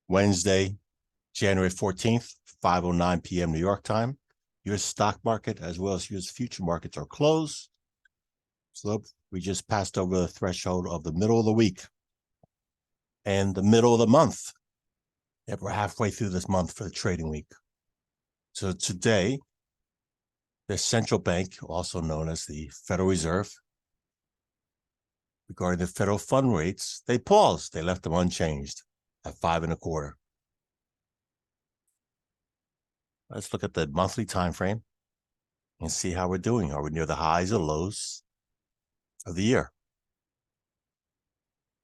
Wednesday, January 14th, 5:09 p.m. New York time. U.S. stock market as well as U.S. future markets are closed. So we just passed over the threshold of the middle of the week and the middle of the month. Yep, we're halfway through this month for the trading week. So today, the central bank, also known as the Federal Reserve, regarding the federal fund rates, they paused. They left them unchanged at 5.25. Let's look at the monthly time frame and see how we're doing. Are we near the highs or lows of the year?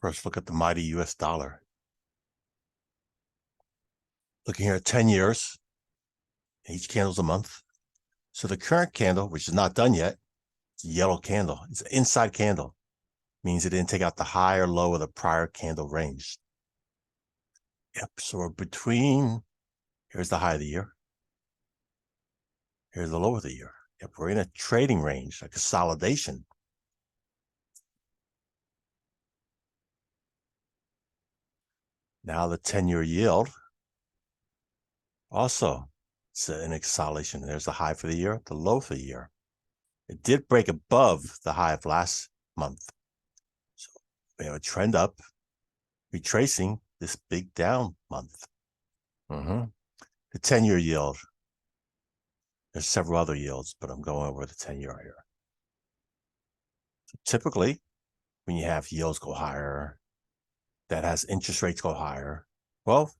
First, look at the mighty US dollar. Looking here at 10 years, each candle's a month. So the current candle, which is not done yet, it's a yellow candle. It's an inside candle. Means it didn't take out the high or low of the prior candle range. Yep, so we're between, here's the high of the year. Here's the low of the year. Yep, we're in a trading range, a consolidation. Now the 10-year yield, also, it's an consolidation. There's the high for the year, the low for the year. It did break above the high of last month. So we have a trend up, retracing this big down month. The 10-year yield. There's several other yields, but I'm going over the 10-year here. So typically, when you have yields go higher, that has interest rates go higher, well,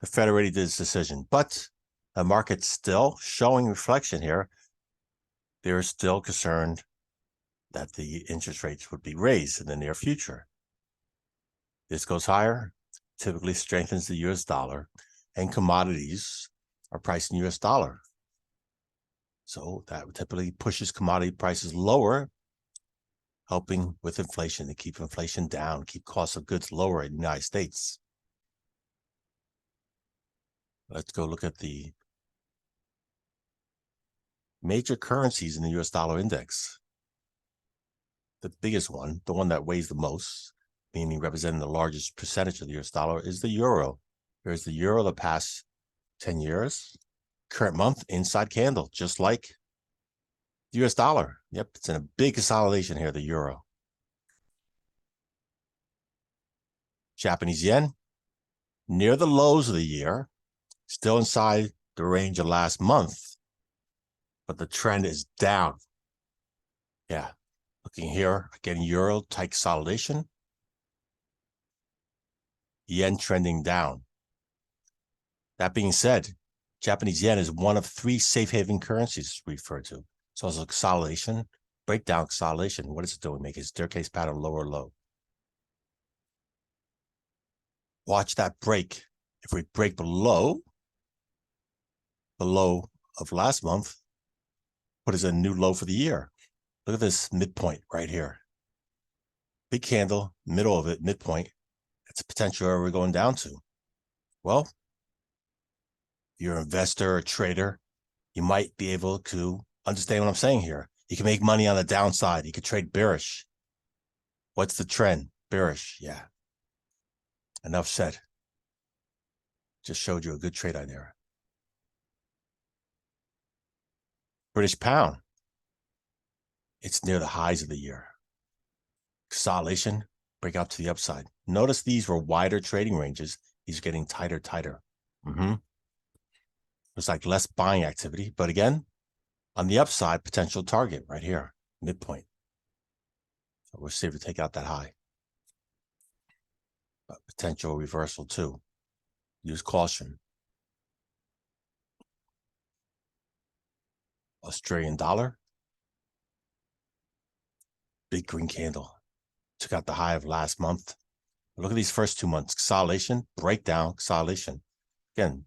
the Fed already did its decision, but the market's still showing reflection here. They're still concerned that the interest rates would be raised in the near future. This goes higher, typically strengthens the US dollar, and commodities are priced in US dollar. So that typically pushes commodity prices lower, helping with inflation, to keep inflation down, keep costs of goods lower in the United States. Let's go look at the major currencies in the US dollar index. The biggest one, the one that weighs the most, meaning representing the largest percentage of the US dollar, is the euro. Here's the euro the past 10 years. Current month, inside candle, just like the US dollar. Yep, it's in a big consolidation here, the euro. Japanese yen, near the lows of the year, still inside the range of last month, but the trend is down. Yeah, looking here, again, euro tight consolidation. Yen trending down. That being said, Japanese yen is one of 3 safe haven currencies referred to. So it's a consolidation, breakdown consolidation. What is it doing? Make a staircase pattern lower low. Watch that break. If we break below the low of last month, what is a new low for the year? Look at this midpoint right here. Big candle, middle of it, midpoint. That's a potential where we're going down to. Well, if you're an investor or trader, you might be able to understand what I'm saying here. You can make money on the downside. You can trade bearish. What's the trend? Bearish, yeah. Enough said. Just showed you a good trade on there. British pound. It's near the highs of the year. Consolidation, break out to the upside. Notice these were wider trading ranges. These are getting tighter. Looks like less buying activity, but again, on the upside, potential target right here, midpoint. So we'll see if we take out that high. But potential reversal too. Use caution. Australian dollar. Big green candle. Took out the high of last month. Look at these first 2 months. Consolidation, breakdown, consolidation. Again,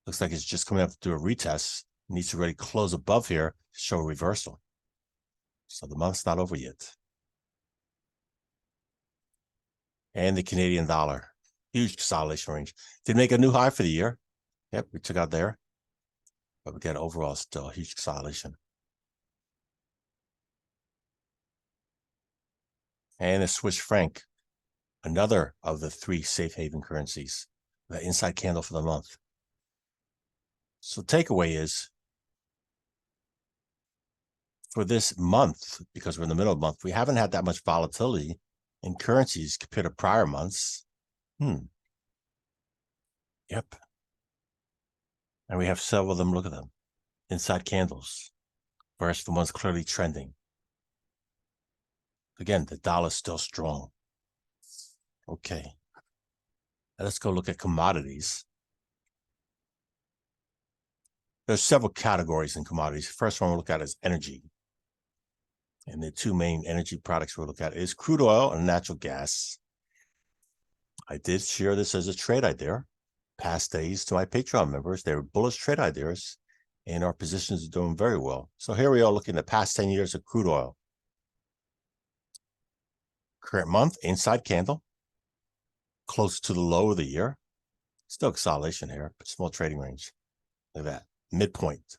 looks like it's just coming up to do a retest. It needs to really close above here to show a reversal. So the month's not over yet. And the Canadian dollar. Huge consolidation range. Did make a new high for the year. Yep, we took out there. But again, overall, still a huge consolidation. And the Swiss franc, another of the 3 safe haven currencies. the inside candle for the month. So takeaway is, for this month, because we're in the middle of the month, we haven't had that much volatility in currencies compared to prior months. Yep. And we have several of them. Look at them. Inside candles versus the ones clearly trending. Again, the dollar's still strong. Okay. Now let's go look at commodities. There's several categories in commodities. First one we'll look at is energy. And the two main energy products we'll look at is crude oil and natural gas. I did share this as a trade idea past days to my Patreon members. They were bullish trade ideas, and our positions are doing very well. So here we are looking at the past 10 years of crude oil. Current month, inside candle, close to the low of the year. Still consolidation here, but small trading range. Look at that. Midpoint.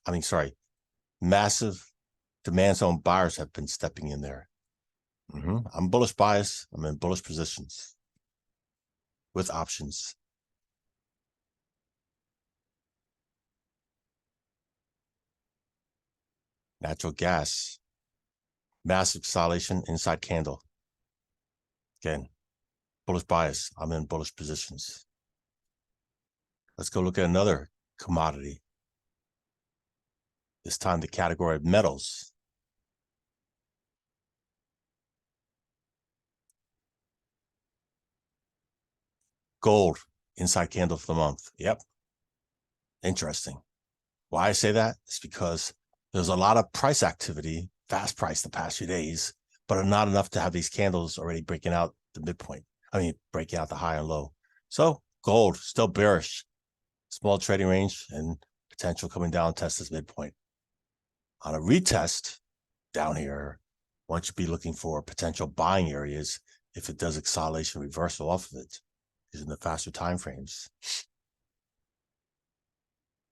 Massive demand zone buyers have been stepping in there. I'm bullish bias. I'm in bullish positions with options. Natural gas. Massive consolidation inside candle. Again, bullish bias. I'm in bullish positions. Let's go look at another commodity. This time the category of metals. Gold, inside candle for the month. Yep. Interesting. Why I say that is because there's a lot of price activity, fast price the past few days, but not enough to have these candles already breaking out the midpoint. Breaking out the high and low. So gold, still bearish. Small trading range and potential coming down, test this midpoint. On a retest down here, one should be looking for potential buying areas if it does acceleration reversal off of it, using the faster time frames.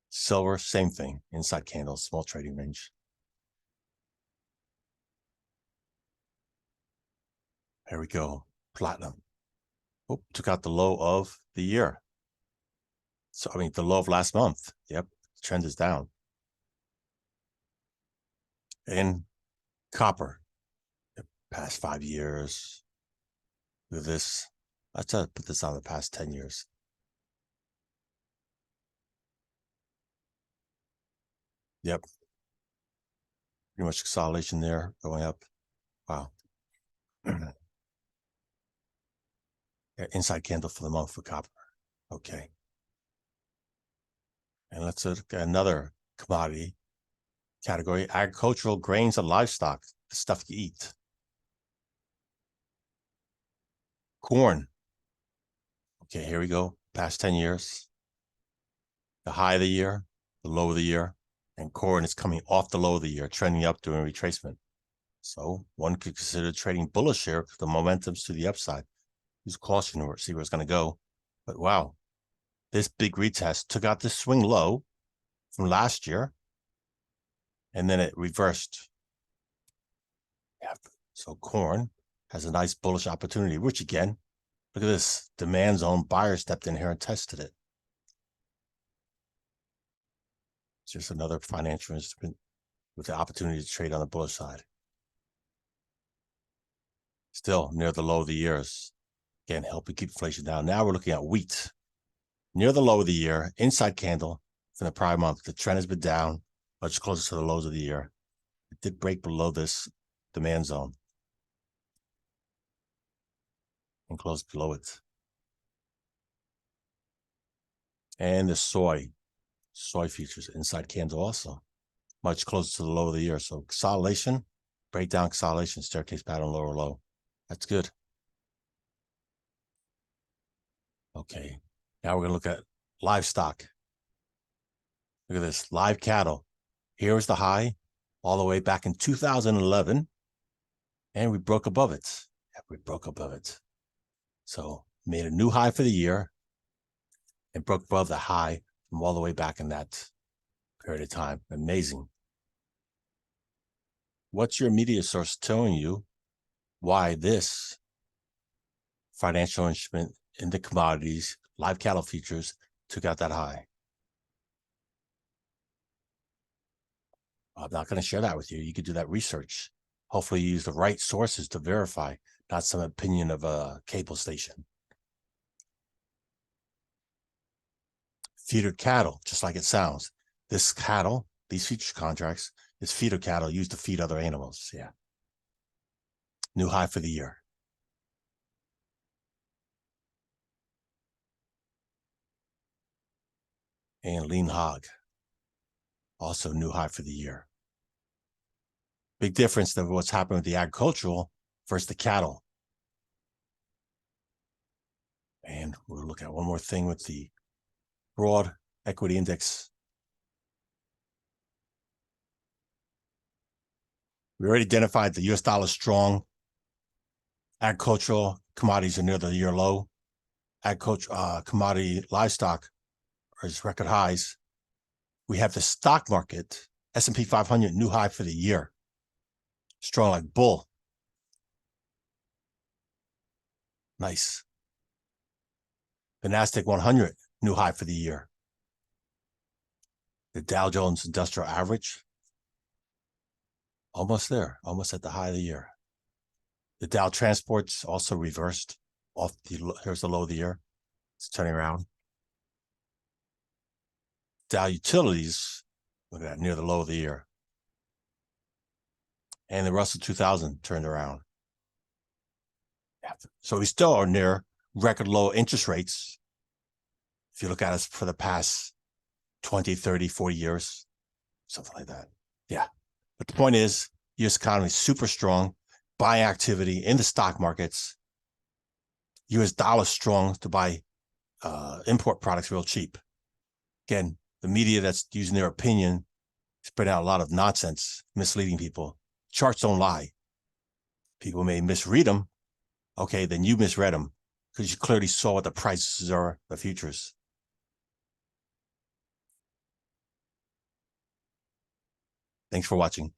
Silver, same thing. Inside candle, small trading range. There we go. Platinum. Oh, took out the low of the year. So, the low of last month. Yep, the trend is down. And copper. The past 5 years. With this, let's try to put this on the past 10 years. Yep. Pretty much consolidation there, going up. Wow. Inside candle for the month for copper. Okay. And let's look at another commodity category, agricultural grains and livestock, the stuff you eat. Corn. Okay, here we go. Past 10 years. The high of the year, the low of the year, and corn is coming off the low of the year, trending up during retracement. So one could consider trading bullish here because the momentum's to the upside. Use caution or see where it's going to go. But wow, this big retest took out this swing low from last year, and then it reversed. Yeah, so corn has a nice bullish opportunity, which again, look at this. Demand zone buyer stepped in here and tested it. It's just another financial instrument with the opportunity to trade on the bullish side. Still near the low of the years. Again, helping keep inflation down. Now we're looking at wheat. Near the low of the year, inside candle from the prior month. The trend has been down, much closer to the lows of the year. It did break below this demand zone and close below it. And the soy futures, inside candle also, much closer to the low of the year. So consolidation, breakdown, consolidation, staircase pattern, lower low. That's good. Okay, now we're going to look at livestock. Look at this, live cattle. Here's the high all the way back in 2011, and we broke above it. Yeah, we broke above it. So made a new high for the year and broke above the high from all the way back in that period of time. Amazing. What's your media source telling you why this financial instrument in the commodities live cattle futures took out that high. I'm not going to share that with you. You could do that research. Hopefully you use the right sources to verify, not some opinion of a cable station. Feeder cattle, just like it sounds. This cattle, these futures contracts, is feeder cattle used to feed other animals. Yeah. New high for the year. And lean hog, also new high for the year. Big difference than what's happening with the agricultural versus the cattle. And we'll look at one more thing with the broad equity index. We already identified the US dollar strong. Agricultural commodities are near the year low. Agricultural commodity livestock is record highs. We have the stock market, S&P 500 new high for the year. Strong like bull. Nice. The Nasdaq 100 new high for the year. The Dow Jones Industrial Average, almost there, almost at the high of the year. The Dow Transports also reversed off the, here's the low of the year. It's turning around. Dow Utilities, look at that, near the low of the year. And the Russell 2000 turned around. So we still are near record low interest rates. If you look at us for the past 20, 30, 40 years, something like that. Yeah. But the point is, U.S. economy is super strong, buying activity in the stock markets. U.S. dollar strong to buy import products real cheap. Again, the media that's using their opinion, spreading out a lot of nonsense, misleading people. Charts don't lie. People may misread them. Okay, then you misread them because you clearly saw what the prices are, the futures. Thanks for watching.